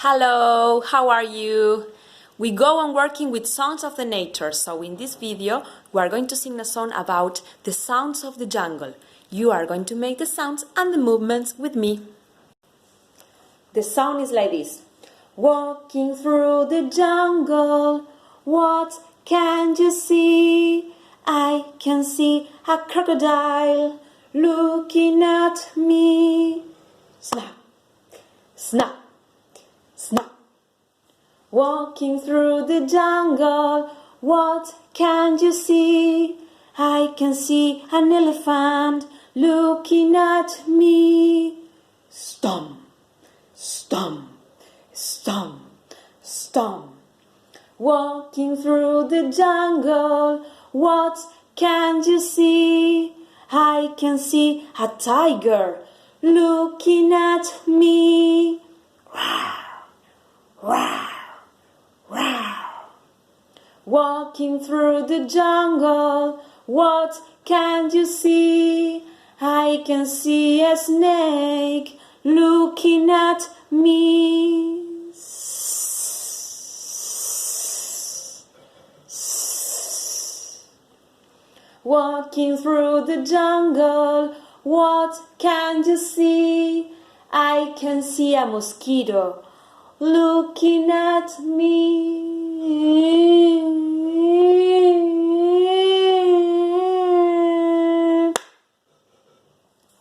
Hello, how are you? We go on working with sounds of the nature, so in this video we are going to sing a song about the sounds of the jungle. You are going to make the sounds and the movements with me. The sound is like this. Walking through the jungle, what can you see? I can see a crocodile looking at me. Snap, snap. Snap. Walking through the jungle, what can you see? I can see an elephant looking at me. Stomp, stomp, stomp, stomp. Walking through the jungle, what can you see? I can see a tiger looking at me. Wow, wow. Walking through the jungle, what can you see? I can see a snake looking at me. Walking through the jungle, what can you see? I can see a mosquito looking at me.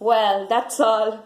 Well, that's all.